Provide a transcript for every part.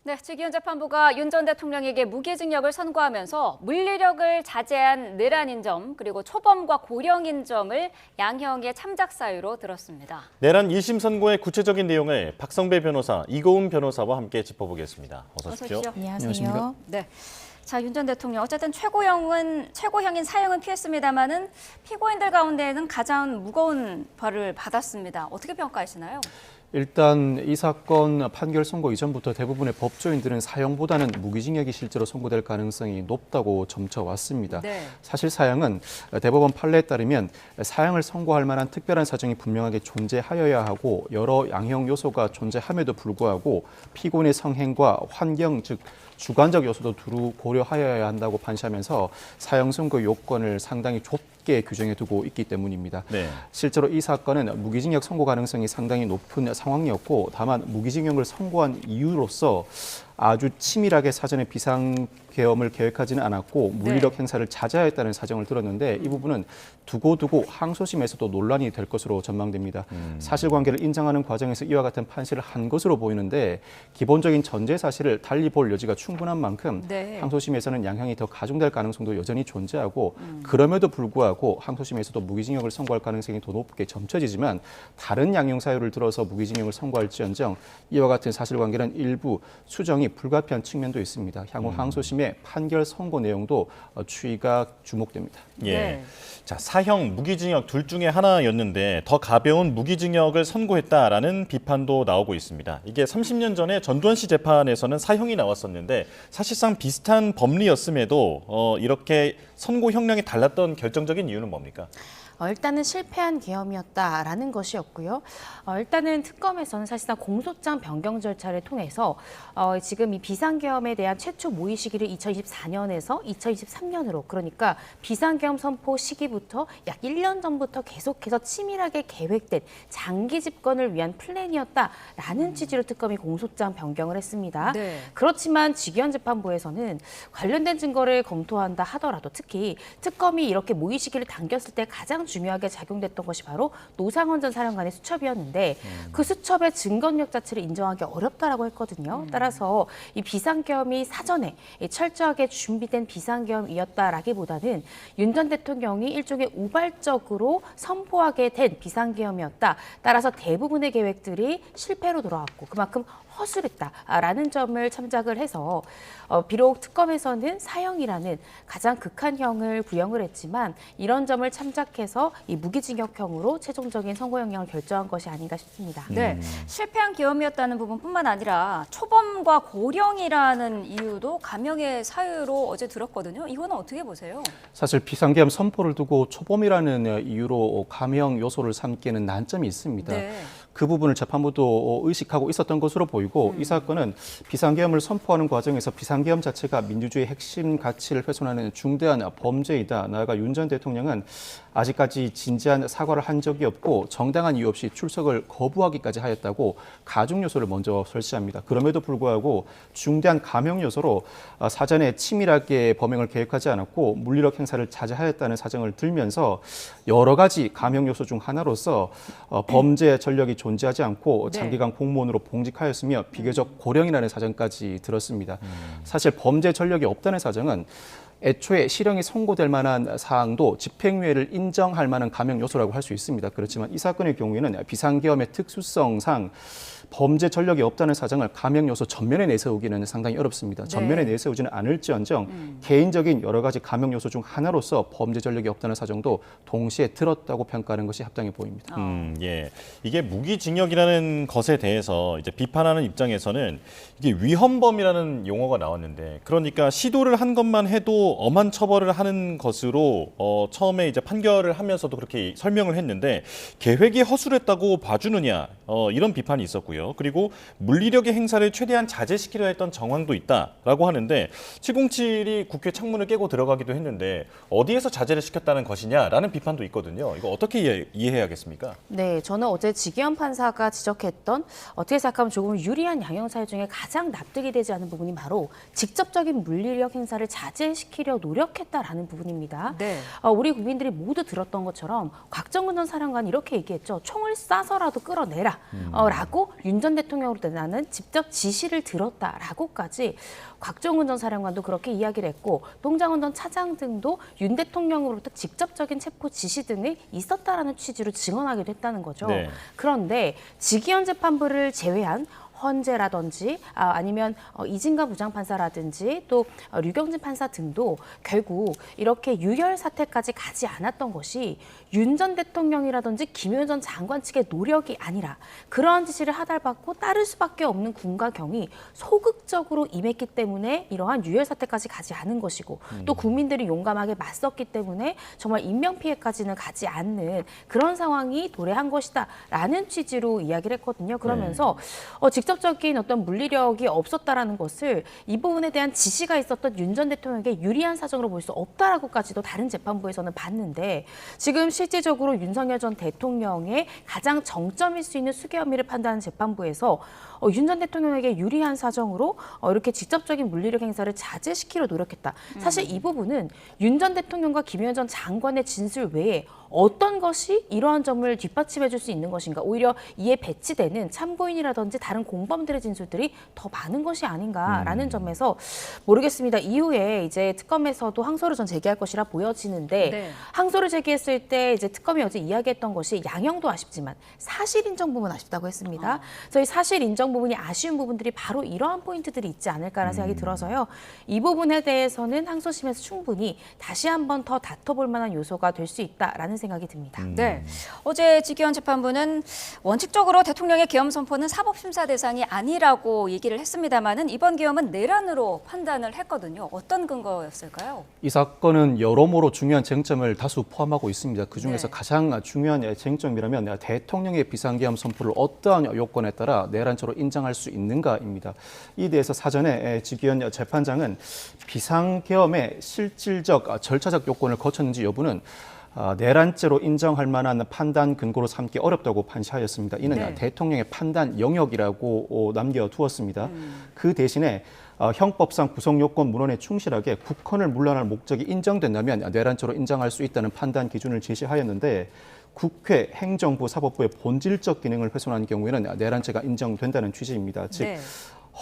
네, 지기현 재판부가 윤 전 대통령에게 무기징역을 선고하면서 물리력을 자제한 내란인 점, 그리고 초범과 고령인 점을 양형의 참작 사유로 들었습니다. 내란 1심 선고의 구체적인 내용을 박성배 변호사, 이고은 변호사와 함께 짚어보겠습니다. 어서 오십시오. 안녕하세요. 네. 자, 윤 전 대통령 어쨌든 최고형인 사형은 피했습니다만은 피고인들 가운데는 가장 무거운 벌을 받았습니다. 어떻게 평가하시나요? 일단 이 사건 판결 선고 이전부터 대부분의 법조인들은 사형보다는 무기징역이 실제로 선고될 가능성이 높다고 점쳐왔습니다. 네. 사실 사형은 대법원 판례에 따르면 사형을 선고할 만한 특별한 사정이 분명하게 존재하여야 하고 여러 양형 요소가 존재함에도 불구하고 피고인의 성행과 환경, 즉 주관적 요소도 두루 고려하여야 한다고 판시하면서 사형 선고 요건을 상당히 좁게 규정해 두고 있기 때문입니다. 네. 실제로 이 사건은 무기징역 선고 가능성이 상당히 높은 상황이었고, 다만 무기징역을 선고한 이유로서 아주 치밀하게 사전에 비상계엄을 계획하지는 않았고 물리력 행사를 자제하였다는 사정을 들었는데, 이 부분은 두고두고 항소심에서도 논란이 될 것으로 전망됩니다. 사실관계를 인정하는 과정에서 이와 같은 판시를 한 것으로 보이는데, 기본적인 전제 사실을 달리 볼 여지가 충분한 만큼 네. 항소심에서는 양형이 더 가중될 가능성도 여전히 존재하고, 그럼에도 불구하고 항소심에서도 무기징역을 선고할 가능성이 더 높게 점쳐지지만, 다른 양형 사유를 들어서 무기징역을 선고할지언정 이와 같은 사실관계는 일부 수정이 불가피한 측면도 있습니다. 향후 항소심의 판결 선고 내용도 추이가 주목됩니다. 예. 네. 자, 사형, 무기징역 둘 중에 하나였는데 더 가벼운 무기징역을 선고했다라는 비판도 나오고 있습니다. 이게 30년 전에 전두환 씨 재판에서는 사형이 나왔었는데 사실상 비슷한 법리였음에도 이렇게 선고 형량이 달랐던 결정적인 이유는 뭡니까? 일단은 실패한 계엄이었다라는 것이었고요. 일단은 특검에서는 사실상 공소장 변경 절차를 통해서 지금 이 비상계엄에 대한 최초 모의 시기를 2024년에서 2023년으로, 그러니까 비상계엄 선포 시기부터 약 1년 전부터 계속해서 치밀하게 계획된 장기 집권을 위한 플랜이었다라는 취지로 특검이 공소장 변경을 했습니다. 네. 그렇지만 지기현 재판부에서는 관련된 증거를 검토한다 하더라도 특히 특검이 이렇게 모의 시기를 당겼을 때 가장 중요하게 작용됐던 것이 바로 노상원 전 사령관의 수첩이었는데 그 수첩의 증거력 자체를 인정하기 어렵다라고 했거든요. 따라서 이 비상계엄이 사전에 철저하게 준비된 비상계엄이었다라기보다는 윤 전 대통령이 일종의 우발적으로 선포하게 된 비상계엄이었다. 따라서 대부분의 계획들이 실패로 돌아왔고 그만큼 허술했다라는 점을 참작을 해서 비록 특검에서는 사형이라는 가장 극한형을 구형을 했지만 이런 점을 참작해서 이 무기징역형으로 최종적인 선고 형량을 결정한 것이 아닌가 싶습니다. 네, 실패한 계엄이었다는 부분뿐만 아니라 초범과 고령이라는 이유도 감형의 사유로 어제 들었거든요. 이거는 어떻게 보세요? 사실 비상계엄 선포를 두고 초범이라는 이유로 감형 요소를 삼기에는 난점이 있습니다. 네. 그 부분을 재판부도 의식하고 있었던 것으로 보이고, 이 사건은 비상계엄을 선포하는 과정에서 비상계엄 자체가 민주주의의 핵심 가치를 훼손하는 중대한 범죄이다. 나아가 윤 전 대통령은 아직까지 진지한 사과를 한 적이 없고 정당한 이유 없이 출석을 거부하기까지 하였다고 가중 요소를 먼저 설치합니다. 그럼에도 불구하고 중대한 감형 요소로 사전에 치밀하게 범행을 계획하지 않았고 물리력 행사를 자제하였다는 사정을 들면서 여러 가지 감형 요소 중 하나로서 범죄 전력이 존재하지 않고 장기간 공무원으로 봉직하였으며 비교적 고령이라는 사정까지 들었습니다. 사실 범죄 전력이 없다는 사정은 애초에 실형이 선고될 만한 사항도 집행유예를 인정할 만한 감형 요소라고 할 수 있습니다. 그렇지만 이 사건의 경우에는 비상계엄의 특수성상 범죄 전력이 없다는 사정을 감형 요소 전면에 내세우기는 상당히 어렵습니다. 전면에 내세우지는 않을지언정 개인적인 여러 가지 감형 요소 중 하나로서 범죄 전력이 없다는 사정도 동시에 들었다고 평가하는 것이 합당해 보입니다. 예. 이게 무기징역이라는 것에 대해서 이제 비판하는 입장에서는 이게 위헌범이라는 용어가 나왔는데, 그러니까 시도를 한 것만 해도 엄한 처벌을 하는 것으로 처음에 이제 판결을 하면서도 그렇게 설명을 했는데, 계획이 허술했다고 봐주느냐, 이런 비판이 있었고요. 그리고 물리력의 행사를 최대한 자제시키려 했던 정황도 있다라고 하는데, 707이 국회 창문을 깨고 들어가기도 했는데 어디에서 자제를 시켰다는 것이냐라는 비판도 있거든요. 이거 어떻게 이해해야겠습니까? 네, 저는 어제 지기현 판사가 지적했던 어떻게 생각하면 조금 유리한 양형 사유 중에 가장 납득이 되지 않는 부분이 바로 직접적인 물리력 행사를 자제시키려 노력했다라는 부분입니다. 네. 우리 국민들이 모두 들었던 것처럼 곽정은 전 사령관이 이렇게 얘기했죠. 총을 쏴서라도 끌어내라 라고 윤 전 대통령으로 나는 직접 지시를 들었다라고까지 곽종훈 전 사령관도 그렇게 이야기를 했고 동장원 전 차장 등도 윤 대통령으로부터 직접적인 체포 지시 등이 있었다라는 취지로 증언하기도 했다는 거죠. 네. 그런데 직위원 재판부를 제외한 헌재라든지 아니면 이진관 부장판사라든지 또 류경진 판사 등도 결국 이렇게 유혈 사태까지 가지 않았던 것이 윤 전 대통령이라든지 김용현 전 장관 측의 노력이 아니라 그러한 지시를 하달받고 따를 수밖에 없는 군과 경이 소극적으로 임했기 때문에 이러한 유혈 사태까지 가지 않은 것이고 또 국민들이 용감하게 맞섰기 때문에 정말 인명피해까지는 가지 않는 그런 상황이 도래한 것이다라는 취지로 이야기를 했거든요. 그러면서 직접적인 어떤 물리력이 없었다라는 것을 이 부분에 대한 지시가 있었던 윤 전 대통령에게 유리한 사정으로 볼 수 없다라고까지도 다른 재판부에서는 봤는데 지금 실질적으로 윤석열 전 대통령의 가장 정점일 수 있는 수개 혐의를 판단하는 재판부에서 윤 전 대통령에게 유리한 사정으로 이렇게 직접적인 물리력 행사를 자제시키려 노력했다. 사실 이 부분은 윤 전 대통령과 김용현 전 장관의 진술 외에 어떤 것이 이러한 점을 뒷받침해 줄 수 있는 것인가. 오히려 이에 배치되는 참고인이라든지 다른 공범들의 진술들이 더 많은 것이 아닌가라는 점에서 모르겠습니다. 이후에 이제 특검에서도 항소를 전 제기할 것이라 보여지는데 네. 항소를 제기했을 때 이제 특검이 어제 이야기했던 것이 양형도 아쉽지만 사실 인정 부분 아쉽다고 했습니다. 저희 사실 인정 부분이 아쉬운 부분들이 바로 이러한 포인트들이 있지 않을까라는 생각이 들어서요. 이 부분에 대해서는 항소심에서 충분히 다시 한번 더 다퉈볼 만한 요소가 될 수 있다라는 생각이 듭니다. 네. 어제 직위원 재판부는 원칙적으로 대통령의 계엄 선포는 사법심사 대상이 아니라고 얘기를 했습니다마는 이번 계엄은 내란으로 판단을 했거든요. 어떤 근거였을까요? 이 사건은 여러모로 중요한 쟁점을 다수 포함하고 있습니다. 그중에서 네. 가장 중요한 쟁점이라면 대통령의 비상계엄 선포를 어떠한 요건에 따라 내란죄로 인정할 수 있는가입니다. 이에 대해서 사전에 직위원 재판장은 비상계엄의 실질적 절차적 요건을 거쳤는지 여부는 내란죄로 인정할 만한 판단 근거로 삼기 어렵다고 판시하였습니다. 이는 네. 대통령의 판단 영역이라고 남겨두었습니다. 그 대신에 형법상 구성 요건 문헌에 충실하게 국헌을 문란할 목적이 인정된다면 내란죄로 인정할 수 있다는 판단 기준을 제시하였는데 국회, 행정부, 사법부의 본질적 기능을 훼손한 경우에는 내란죄가 인정된다는 취지입니다. 즉 네.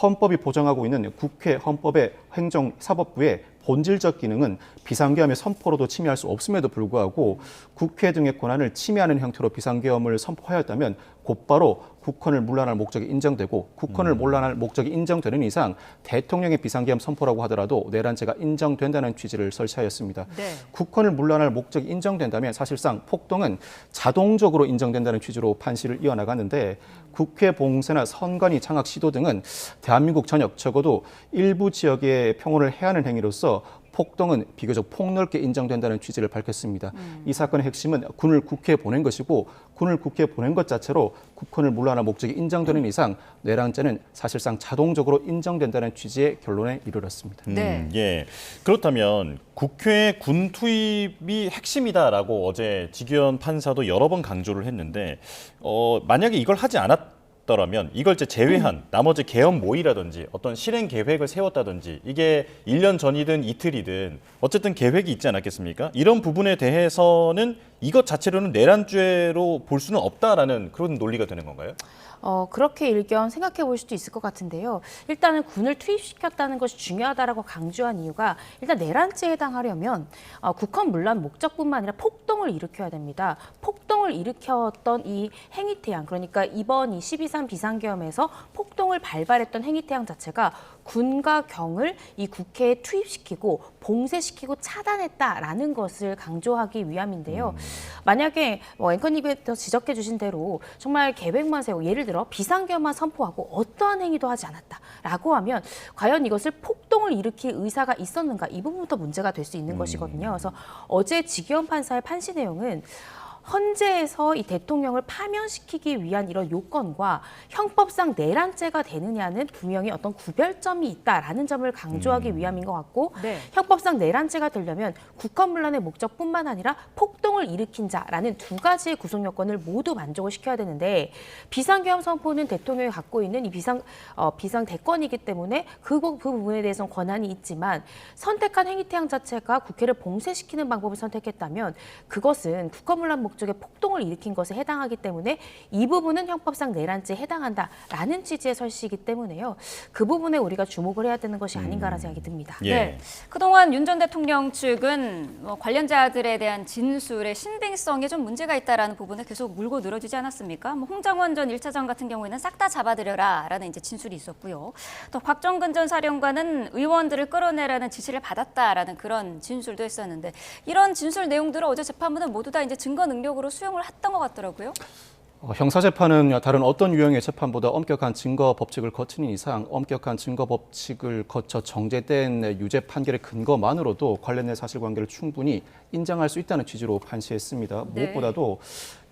헌법이 보장하고 있는 국회, 헌법의 행정, 사법부의 본질적 기능은 비상계엄의 선포로도 침해할 수 없음에도 불구하고 국회 등의 권한을 침해하는 형태로 비상계엄을 선포하였다면 곧바로 국헌을 문란할 목적이 인정되고 국헌을 문란할 목적이 인정되는 이상 대통령의 비상계엄 선포라고 하더라도 내란죄가 인정된다는 취지를 설치하였습니다. 네. 국헌을 문란할 목적이 인정된다면 사실상 폭동은 자동적으로 인정된다는 취지로 판시를 이어나가는데 국회 봉쇄나 선관위 장악 시도 등은 대한민국 전역 적어도 일부 지역의 평온을 해하는 행위로서 폭동은 비교적 폭넓게 인정된다는 취지를 밝혔습니다. 이 사건의 핵심은 군을 국회에 보낸 것이고 군을 국회에 보낸 것 자체로 국헌을 문란할 목적이 인정되는 이상 내란죄는 사실상 자동적으로 인정된다는 취지의 결론에 이르렀습니다. 네. 예. 그렇다면 국회 군 투입이 핵심이다라고 어제 직위원 판사도 여러 번 강조를 했는데 만약에 이걸 하지 않았더라면 이걸 이제 제외한 나머지 계엄 모의라든지 어떤 실행 계획을 세웠다든지 이게 1년 전이든 이틀이든 어쨌든 계획이 있지 않았겠습니까? 이런 부분에 대해서는 이것 자체로는 내란죄로 볼 수는 없다라는 그런 논리가 되는 건가요? 그렇게 일견 생각해 볼 수도 있을 것 같은데요. 일단은 군을 투입시켰다는 것이 중요하다라고 강조한 이유가 일단 내란죄에 해당하려면 국헌 문란 목적뿐만 아니라 폭동을 일으켜야 됩니다. 폭동을 일으켰던 이 행위태양, 그러니까 이번 이 12.3 비상계엄에서 폭동을 발발했던 행위태양 자체가 군과 경을 이 국회에 투입시키고 봉쇄시키고 차단했다라는 것을 강조하기 위함인데요. 만약에 앵커님께서 지적해 주신 대로 정말 계획만 세우고 예를 들어 비상계엄만 선포하고 어떠한 행위도 하지 않았다라고 하면 과연 이것을 폭동을 일으킬 의사가 있었는가 이 부분부터 문제가 될 수 있는 것이거든요. 그래서 어제 직위원 판사의 판시 내용은 헌재에서 이 대통령을 파면시키기 위한 이런 요건과 형법상 내란죄가 되느냐는 분명히 어떤 구별점이 있다라는 점을 강조하기 위함인 것 같고 네. 형법상 내란죄가 되려면 국헌문란의 목적뿐만 아니라 폭동을 일으킨 자라는 두 가지의 구성 요건을 모두 만족을 시켜야 되는데 비상계엄 선포는 대통령이 갖고 있는 이 비상 대권이기 때문에 그 부분에 대해서는 권한이 있지만 선택한 행위태양 자체가 국회를 봉쇄시키는 방법을 선택했다면 그것은 국헌문란 목적의 폭동을 일으킨 것에 해당하기 때문에 이 부분은 형법상 내란죄에 해당한다라는 취지의 설시이기 때문에요. 그 부분에 우리가 주목을 해야 되는 것이 아닌가라는 생각이 듭니다. 예. 네. 그동안 윤 전 대통령 측은 관련자들에 대한 진술의 신빙성에 좀 문제가 있다라는 부분을 계속 물고 늘어지지 않았습니까? 홍장원 전 1차장 같은 경우에는 싹 다 잡아들여라라는 이제 진술이 있었고요. 또 곽정근 전 사령관은 의원들을 끌어내라는 지시를 받았다라는 그런 진술도 했었는데 이런 진술 내용들을 어제 재판부는 모두 다 이제 증거 능력으로 수용을 했던 것 같더라고요. 형사재판은 다른 어떤 유형의 재판보다 엄격한 증거 법칙을 거치는 이상 엄격한 증거 법칙을 거쳐 정제된 유죄 판결의 근거만으로도 관련된 사실관계를 충분히 인정할 수 있다는 취지로 판시했습니다. 네. 무엇보다도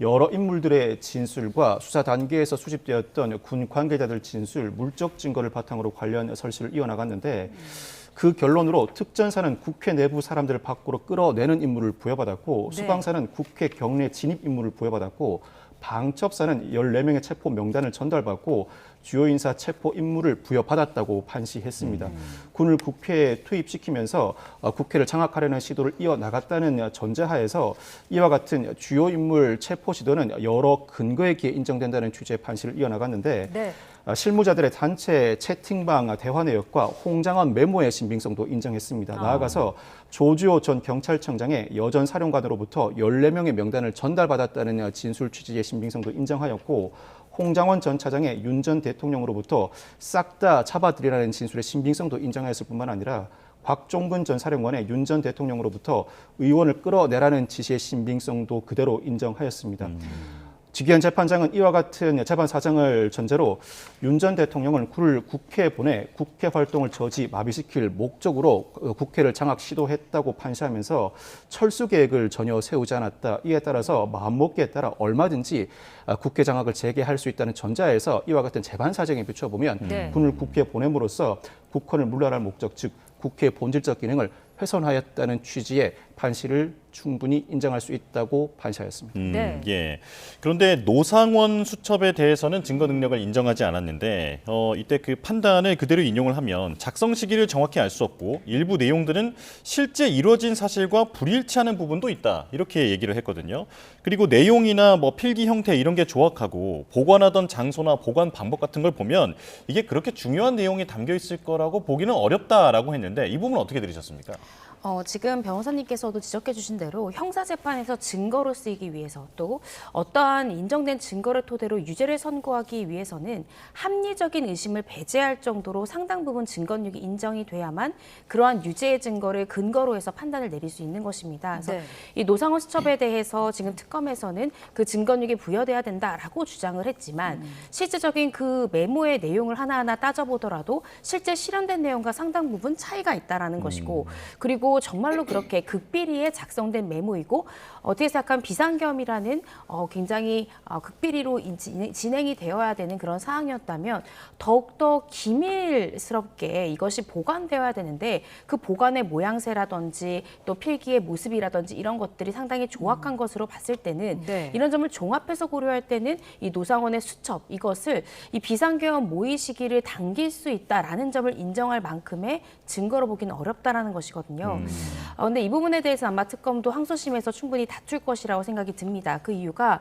여러 인물들의 진술과 수사 단계에서 수집되었던 군 관계자들 진술, 물적 증거를 바탕으로 관련 설시를 이어나갔는데 그 결론으로 특전사는 국회 내부 사람들을 밖으로 끌어내는 임무를 부여받았고 네. 수방사는 국회 경내 진입 임무를 부여받았고 방첩사는 14명의 체포 명단을 전달받고 주요 인사 체포 임무를 부여받았다고 판시했습니다. 군을 국회에 투입시키면서 국회를 장악하려는 시도를 이어나갔다는 전제하에서 이와 같은 주요 인물 체포 시도는 여러 근거에 기해 인정된다는 취지의 판시를 이어나갔는데 네. 실무자들의 단체 채팅방 대화 내역과 홍장원 메모의 신빙성도 인정했습니다. 나아가서 조주호 전 경찰청장의 여전 사령관으로부터 14명의 명단을 전달받았다는 진술 취지의 신빙성도 인정하였고 홍장원 전 차장의 윤 전 대통령으로부터 싹 다 잡아들이라는 진술의 신빙성도 인정하였을 뿐만 아니라 곽종근 전 사령관의 윤 전 대통령으로부터 의원을 끌어내라는 지시의 신빙성도 그대로 인정하였습니다. 지기현 재판장은 이와 같은 재판 사정을 전제로 윤 전 대통령은 군을 국회에 보내 국회 활동을 저지 마비시킬 목적으로 국회를 장악 시도했다고 판시하면서 철수 계획을 전혀 세우지 않았다. 이에 따라서 마음먹기에 따라 얼마든지 국회 장악을 재개할 수 있다는 전제하에서 이와 같은 재판 사정에 비춰보면 네. 군을 국회에 보냄으로써 국헌을 물러날 목적, 즉 국회의 본질적 기능을 훼손하였다는 취지의 판시를 충분히 인정할 수 있다고 판시하였습니다. 네. 예. 그런데 노상원 수첩에 대해서는 증거 능력을 인정하지 않았는데 이때 그 판단을 그대로 인용을 하면 작성 시기를 정확히 알 수 없고 일부 내용들은 실제 이루어진 사실과 불일치하는 부분도 있다. 이렇게 얘기를 했거든요. 그리고 내용이나 뭐 필기 형태 이런 게 조악하고 보관하던 장소나 보관 방법 같은 걸 보면 이게 그렇게 중요한 내용이 담겨 있을 거라고 보기는 어렵다라고 했는데 이 부분은 어떻게 들으셨습니까? 지금 변호사님께서도 지적해 주신 대로 형사재판에서 증거로 쓰이기 위해서 또 어떠한 인정된 증거를 토대로 유죄를 선고하기 위해서는 합리적인 의심을 배제할 정도로 상당 부분 증거력이 인정이 돼야만 그러한 유죄의 증거를 근거로 해서 판단을 내릴 수 있는 것입니다. 그래서 네. 이 노상원 수첩에 대해서 지금 특검에서는 그 증거력이 부여돼야 된다라고 주장을 했지만 실제적인 그 메모의 내용을 하나하나 따져보더라도 실제 실현된 내용과 상당 부분 차이가 있다라는 것이고 그리고 정말로 그렇게 극비리에 작성된 메모이고 어떻게 생각하면 비상계엄이라는 굉장히 극비리로 진행이 되어야 되는 그런 사항이었다면 더욱더 기밀스럽게 이것이 보관되어야 되는데 그 보관의 모양새라든지 또 필기의 모습이라든지 이런 것들이 상당히 조악한 것으로 봤을 때는 네. 이런 점을 종합해서 고려할 때는 이 노상원의 수첩 이것을 이 비상계엄 모의 시기를 당길 수 있다라는 점을 인정할 만큼의 증거로 보기는 어렵다라는 것이거든요. 그런데 이 부분에 대해서 아마 특검도 항소심에서 충분히 다툴 것이라고 생각이 듭니다. 그 이유가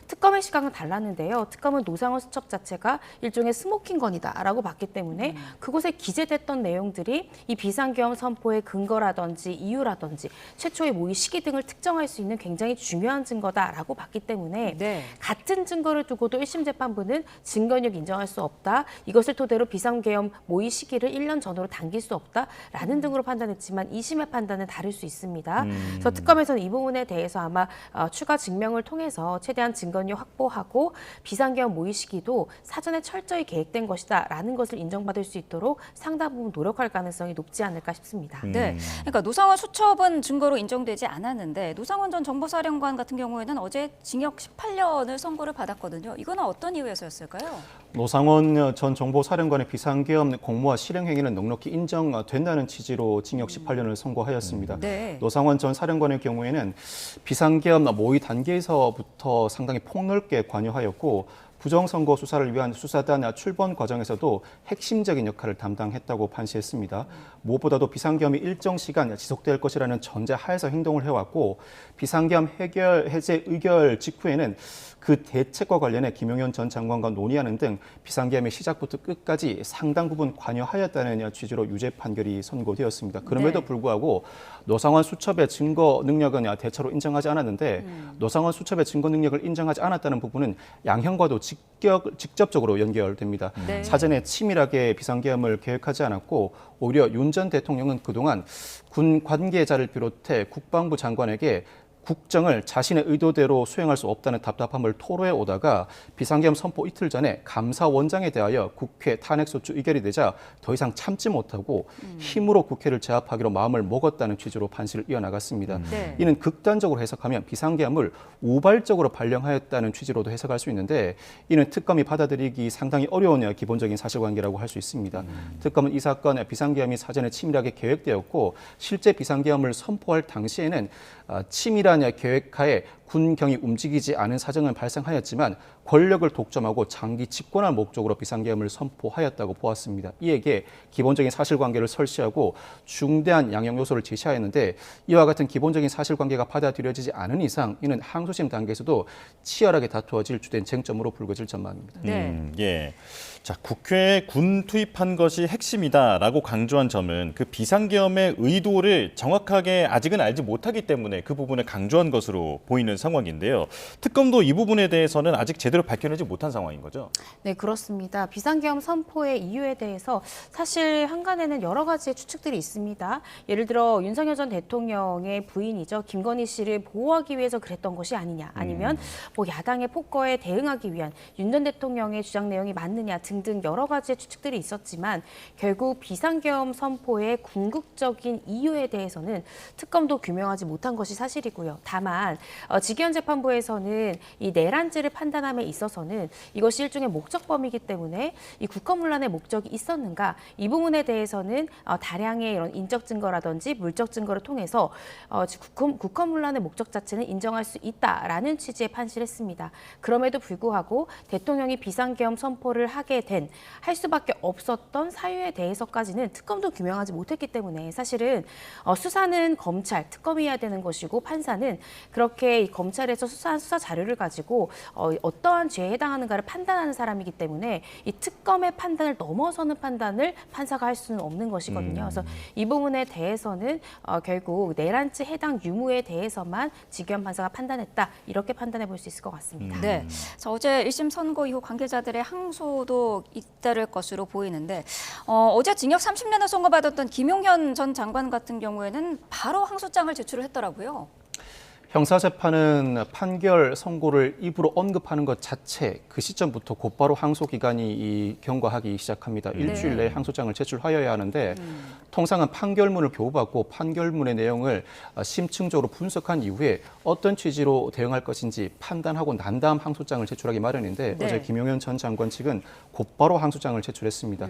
특검의 시각은 달랐는데요. 특검은 노상원 수첩 자체가 일종의 스모킹건이다라고 봤기 때문에 그곳에 기재됐던 내용들이 이 비상계엄 선포의 근거라든지 이유라든지 최초의 모의 시기 등을 특정할 수 있는 굉장히 중요한 증거다라고 봤기 때문에 네. 같은 증거를 두고도 1심 재판부는 증거력 인정할 수 없다. 이것을 토대로 비상계엄 모의 시기를 1년 전으로 당길 수 없다라는 등으로 판단했지만 2심의 판단은 다를 수 있습니다. 그래서 특검에서는 이 부분에 대해서 아마 추가 증명을 통해서 최대한 증거력 확보하고 비상계엄 모의 시기도 사전에 철저히 계획된 것이다라는 것을 인정받을 수 있도록 상당 부분 노력할 가능성이 높지 않을까 싶습니다. 네, 그러니까 노상원 수첩은 증거로 인정되지 않았는데 노상원 전 정보사령관 같은 경우에는 어제 징역 18년을 선고를 받았거든요. 이거는 어떤 이유에서였을까요? 노상원 전 정보사령관의 비상계엄 공모와 실행 행위는 넉넉히 인정된다는 취지로 징역 18년을 선고하였습니다. 네. 노상원 전 사령관의 경우에는 비상계엄 모의 단계에서부터 상당히 폭넓게 관여하였고 부정선거 수사를 위한 수사단 출범 과정에서도 핵심적인 역할을 담당했다고 판시했습니다. 무엇보다도 비상계엄이 일정 시간 지속될 것이라는 전제 하에서 행동을 해왔고 비상계엄 해제 의결 직후에는 그 대책과 관련해 김용현 전 장관과 논의하는 등 비상계엄의 시작부터 끝까지 상당 부분 관여하였다는 취지로 유죄 판결이 선고되었습니다. 그럼에도 네. 불구하고 노상원 수첩의 증거 능력은 대체로 인정하지 않았는데 노상원 수첩의 증거 능력을 인정하지 않았다는 부분은 양형과도 직접적으로 연결됩니다. 네. 사전에 치밀하게 비상계엄을 계획하지 않았고 오히려 윤 전 대통령은 그동안 군 관계자를 비롯해 국방부 장관에게 국정을 자신의 의도대로 수행할 수 없다는 답답함을 토로해 오다가 비상계엄 선포 이틀 전에 감사원장에 대하여 국회 탄핵소추 의결이 되자 더 이상 참지 못하고 힘으로 국회를 제압하기로 마음을 먹었다는 취지로 판시를 이어나갔습니다. 네. 이는 극단적으로 해석하면 비상계엄을 우발적으로 발령하였다는 취지로도 해석할 수 있는데 이는 특검이 받아들이기 상당히 어려운 기본적인 사실관계라고 할 수 있습니다. 특검은 이 사건 비상계엄이 사전에 치밀하게 계획되었고 실제 비상계엄을 선포할 당시에는 치밀한 계획하에 군경이 움직이지 않은 사정은 발생하였지만 권력을 독점하고 장기 집권할 목적으로 비상계엄을 선포하였다고 보았습니다. 이에게 기본적인 사실관계를 설치하고 중대한 양형 요소를 제시하였는데 이와 같은 기본적인 사실관계가 받아들여지지 않은 이상 이는 항소심 단계에서도 치열하게 다투어질 주된 쟁점으로 불거질 전망입니다. 네. 예. 자, 국회에 군 투입한 것이 핵심이다라고 강조한 점은 그 비상계엄의 의도를 정확하게 아직은 알지 못하기 때문에 그 부분을 강조한 것으로 보이는 상황인데요. 특검도 이 부분에 대해서는 아직 제대로 밝혀내지 못한 상황인 거죠? 네, 그렇습니다. 비상계엄 선포의 이유에 대해서 사실 한간에는 여러 가지의 추측들이 있습니다. 예를 들어 윤석열 전 대통령의 부인이죠. 김건희 씨를 보호하기 위해서 그랬던 것이 아니냐. 아니면 뭐 야당의 폭거에 대응하기 위한 윤 전 대통령의 주장 내용이 맞느냐 등등 여러 가지의 추측들이 있었지만 결국 비상계엄 선포의 궁극적인 이유에 대해서는 특검도 규명하지 못한 것이 사실이고요. 다만 직위원 재판부에서는 이 내란죄를 판단함에 있어서는 이것이 일종의 목적범이기 때문에 이 국헌문란의 목적이 있었는가 이 부분에 대해서는 다량의 이런 인적 증거라든지 물적 증거를 통해서 국헌문란의 목적 자체는 인정할 수 있다라는 취지의 판시를 했습니다. 그럼에도 불구하고 대통령이 비상계엄 선포를 할 수밖에 없었던 사유에 대해서까지는 특검도 규명하지 못했기 때문에 사실은 수사는 검찰, 특검이 해야 되는 것이고 판사는 그렇게 검찰에서 수사한 수사 자료를 가지고 어떠한 죄에 해당하는가를 판단하는 사람이기 때문에 이 특검의 판단을 넘어서는 판단을 판사가 할 수는 없는 것이거든요. 그래서 이 부분에 대해서는 결국 내란죄 해당 유무에 대해서만 직위원 판사가 판단했다 이렇게 판단해 볼 수 있을 것 같습니다. 네. 자, 어제 1심 선고 이후 관계자들의 항소도 잇따를 것으로 보이는데 어제 징역 30년을 선고받았던 김용현 전 장관 같은 경우에는 바로 항소장을 제출을 했더라고요. 형사재판은 판결 선고를 입으로 언급하는 것 자체 그 시점부터 곧바로 항소 기간이 경과하기 시작합니다. 일주일 내에 항소장을 제출하여야 하는데 통상은 판결문을 교부받고 판결문의 내용을 심층적으로 분석한 이후에 어떤 취지로 대응할 것인지 판단하고 난 다음 항소장을 제출하기 마련인데 네. 어제 김용현 전 장관 측은 곧바로 항소장을 제출했습니다.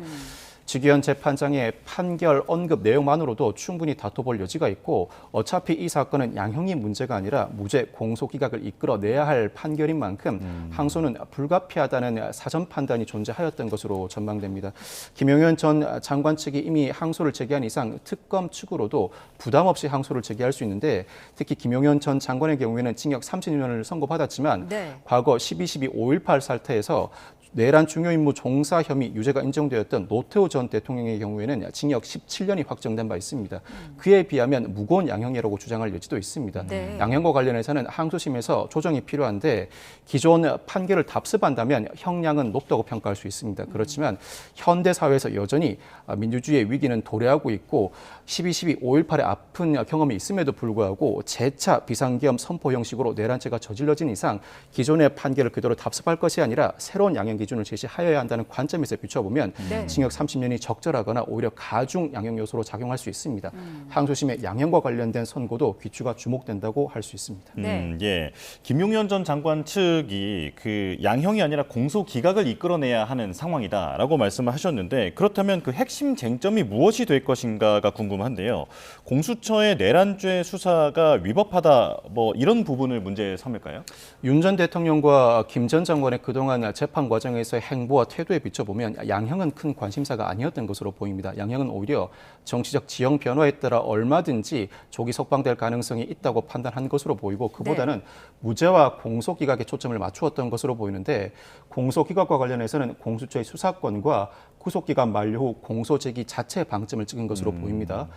직위원 재판장의 판결 언급 내용만으로도 충분히 다퉈볼 여지가 있고 어차피 이 사건은 양형이 문제가 아니라 무죄 공소기각을 이끌어내야 할 판결인 만큼 항소는 불가피하다는 사전 판단이 존재하였던 것으로 전망됩니다. 김용현 전 장관 측이 이미 항소를 제기한 이상 특검 측으로도 부담 없이 항소를 제기할 수 있는데 특히 김용현 전 장관의 경우에는 징역 30년을 선고받았지만 네. 과거 12.12 5.18 사태에서 내란 중요 임무 종사 혐의 유죄가 인정되었던 노태우 전 대통령의 경우에는 징역 17년이 확정된 바 있습니다. 그에 비하면 무거운 양형이라고 주장할 여지도 있습니다. 네. 양형과 관련해서는 항소심에서 조정이 필요한데 기존 판결을 답습한다면 형량은 높다고 평가할 수 있습니다. 그렇지만 현대 사회에서 여전히 민주주의의 위기는 도래하고 있고 12.12 5.18의 아픈 경험이 있음에도 불구하고 재차 비상계엄 선포 형식으로 내란죄가 저질러진 이상 기존의 판결을 그대로 답습할 것이 아니라 새로운 양형 기준 기준을 제시하여야 한다는 관점에서 비춰보면 네. 징역 30년이 적절하거나 오히려 가중 양형 요소로 작용할 수 있습니다. 항소심의 양형과 관련된 선고도 귀추가 주목된다고 할 수 있습니다. 네. 예. 김용현 전 장관 측이 그 양형이 아니라 공소 기각을 이끌어내야 하는 상황이다라고 말씀을 하셨는데 그렇다면 그 핵심 쟁점이 무엇이 될 것인가가 궁금한데요. 공수처의 내란죄 수사가 위법하다 뭐 이런 부분을 문제 삼을까요? 윤 전 대통령과 김 전 장관의 그동안 재판 과정에서의 행보와 태도에 비춰보면 양형은 큰 관심사가 아니었던 것으로 보입니다. 양형은 오히려 정치적 지형 변화에 따라 얼마든지 조기 석방될 가능성이 있다고 판단한 것으로 보이고 그보다는 무죄와 공소기각에 초점을 맞추었던 것으로 보이는데 공소기각과 관련해서는 공수처의 수사권과 구속기간 만료 후 공소 제기 자체에 방점을 찍은 것으로 보입니다.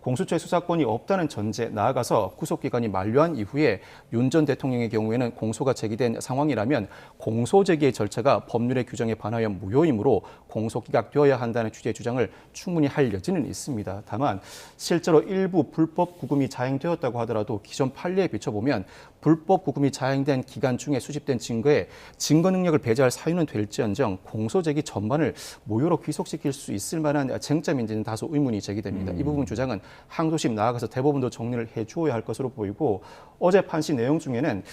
공수처의 수사권이 없다는 전제, 나아가서 구속기간이 만료한 이후에 윤 전 대통령의 경우에는 공소가 제기된 상황이라면 공소 제기의 절차가 법률의 규정에 반하여 무효이므로 공소기각되어야 한다는 취지의 주장을 충분히 할 여지는 있습니다. 다만 실제로 일부 불법 구금이 자행되었다고 하더라도 기존 판례에 비춰보면 불법 구금이 자행된 기간 중에 수집된 증거에 증거 능력을 배제할 사유는 될지언정 공소 제기 전반을 무효로 귀속시킬 수 있을 만한 쟁점인지는 다소 의문이 제기됩니다. 이 부분 주장은 항소심 나아가서 대법원도 정리를 해주어야 할 것으로 보이고 어제 판시 내용 중에는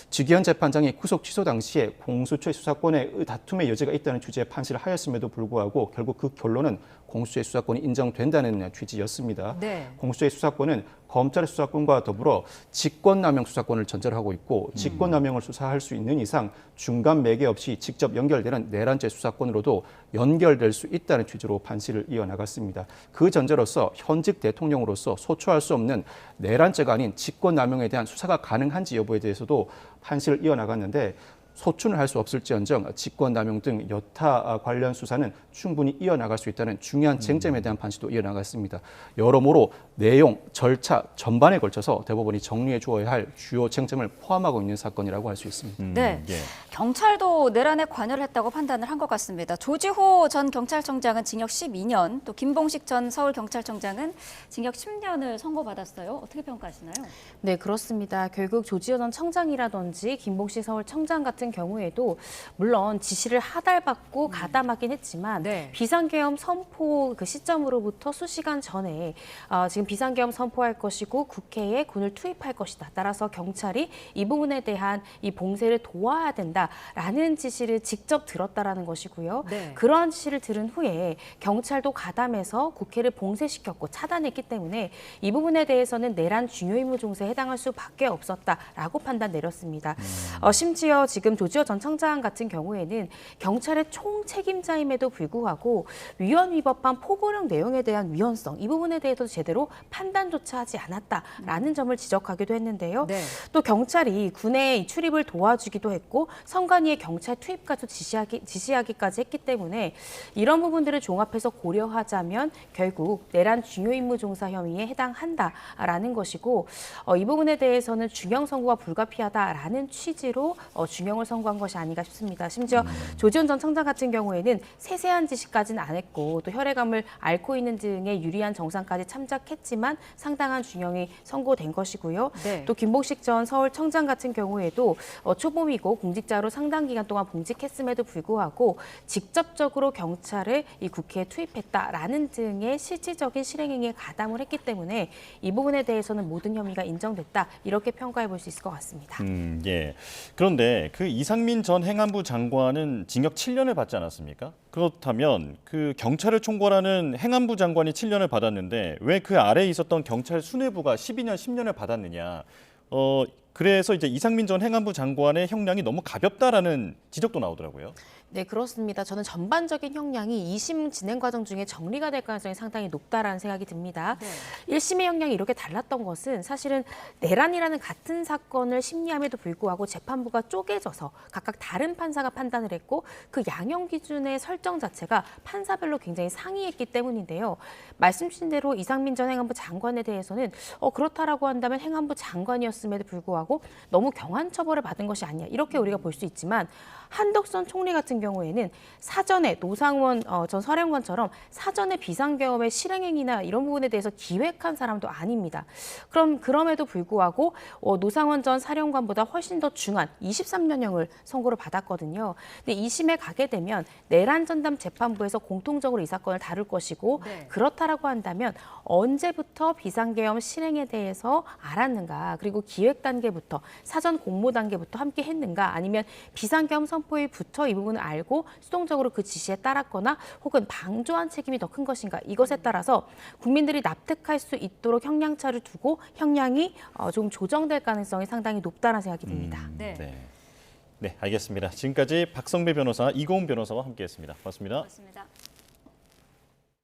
지기현 재판장이 구속 취소 당시에 공수처의 수사권에 다툼의 여지가 있다는 취지의 판시를 하였음에도 불구하고 결국 그 결론은 공수처의 수사권이 인정된다는 취지였습니다. 네. 공수처의 수사권은 검찰의 수사권과 더불어 직권남용 수사권을 전제로 하고 있고 직권남용을 수사할 수 있는 이상 중간 매개 없이 직접 연결되는 내란죄 수사권으로도 연결될 수 있다는 취지로 판시를 이어나갔습니다. 그 전제로서 현직 대통령으로서 소추할 수 없는 내란죄가 아닌 직권남용에 대한 수사가 가능한지 여부에 대해서도 판시를 이어나갔는데 소추는 할 수 없을지언정 직권남용 등 여타 관련 수사는 충분히 이어나갈 수 있다는 중요한 쟁점에 대한 판시도 이어나갔습니다. 여러모로 내용, 절차 전반에 걸쳐서 대법원이 정리해 주어야 할 주요 쟁점을 포함하고 있는 사건이라고 할 수 있습니다. 네. 예. 경찰도 내란에 관여를 했다고 판단을 한 것 같습니다. 조지호 전 경찰청장은 징역 12년, 또 김봉식 전 서울경찰청장은 징역 10년을 선고받았어요. 어떻게 평가하시나요? 네, 그렇습니다. 결국 조지호 전 청장이라든지 김봉식 서울청장 같은 경우에도 물론 지시를 하달받고 가담하긴 했지만 네. 비상계엄 선포 그 시점으로부터 수시간 전에 지금 비상계엄 선포할 것이고 국회에 군을 투입할 것이다. 따라서 경찰이 이 부분에 대한 이 봉쇄를 도와야 된다라는 지시를 직접 들었다라는 것이고요. 네. 그러한 지시를 들은 후에 경찰도 가담해서 국회를 봉쇄시켰고 차단했기 때문에 이 부분에 대해서는 내란 중요임무 종세에 해당할 수밖에 없었다라고 판단 내렸습니다. 심지어 지금 조지호 전 청장 같은 경우에는 경찰의 총책임자임에도 불구하고 위헌 위법한 포고령 내용에 대한 위헌성 이 부분에 대해서 제대로 판단조차 하지 않았다라는 점을 지적하기도 했는데요. 네. 또 경찰이 군의 출입을 도와주기도 했고 선관위의 경찰 투입까지 지시하기까지 했기 때문에 이런 부분들을 종합해서 고려하자면 결국 내란 중요임무 종사 혐의에 해당한다라는 것이고 이 부분에 대해서는 중형 선고가 불가피하다라는 취지로 중형을 선고한 것이 아닌가 싶습니다. 심지어 조지현 전 청장 같은 경우에는 세세한 지시까지는 안 했고 또 혈액암을 앓고 있는 등의 유리한 정상까지 참작했지만 상당한 중형이 선고된 것이고요. 네. 또 김봉식 전 서울청장 같은 경우에도 초범이고 공직자로 상당 기간 동안 봉직했음에도 불구하고 직접적으로 경찰을 이 국회에 투입했다라는 등의 실질적인 실행행위에 가담을 했기 때문에 이 부분에 대해서는 모든 혐의가 인정됐다 이렇게 평가해 볼 수 있을 것 같습니다. 예. 그런데 그 이상민 전 행안부 장관은 징역 7년을 받지 않았습니까? 그렇다면 그 경찰을 총괄하는 행안부 장관이 7년을 받았는데 왜 그 아래에 있었던 경찰 수뇌부가 12년, 10년을 받았느냐? 그래서 이제 이상민 전 행안부 장관의 형량이 너무 가볍다라는 지적도 나오더라고요. 네, 그렇습니다. 저는 전반적인 형량이 2심 진행 과정 중에 정리가 될 가능성이 상당히 높다라는 생각이 듭니다. 네. 1심의 형량이 이렇게 달랐던 것은 사실은 내란이라는 같은 사건을 심리함에도 불구하고 재판부가 쪼개져서 각각 다른 판사가 판단을 했고 그 양형 기준의 설정 자체가 판사별로 굉장히 상이했기 때문인데요. 말씀 주신 대로 이상민 전 행안부 장관에 대해서는 그렇다라고 한다면 행안부 장관이었음에도 불구하고 너무 경한 처벌을 받은 것이 아니냐 이렇게 우리가 볼 수 있지만 한덕선 총리 같은 경우에는 사전에 노상원 전 사령관처럼 사전에 비상계엄의 실행행위나 이런 부분에 대해서 기획한 사람도 아닙니다. 그럼에도 불구하고 노상원 전 사령관보다 훨씬 더 중한 23년형을 선고를 받았거든요. 근데 2심에 가게 되면 내란 전담 재판부에서 공통적으로 이 사건을 다룰 것이고 네. 그렇다라고 한다면 언제부터 비상계엄 실행에 대해서 알았는가, 그리고 기획 단계부터 사전 공모 단계부터 함께 했는가, 아니면 비상계엄 선포일부터 이 부분을 알고 수동적으로 그 지시에 따랐거나 혹은 방조한 책임이 더 큰 것인가, 이것에 따라서 국민들이 납득할 수 있도록 형량차를 두고 형량이 좀 조정될 가능성이 상당히 높다는 생각이 듭니다. 네. 네, 알겠습니다. 지금까지 박성배 변호사, 이고은 변호사와 함께했습니다. 고맙습니다. 그렇습니다.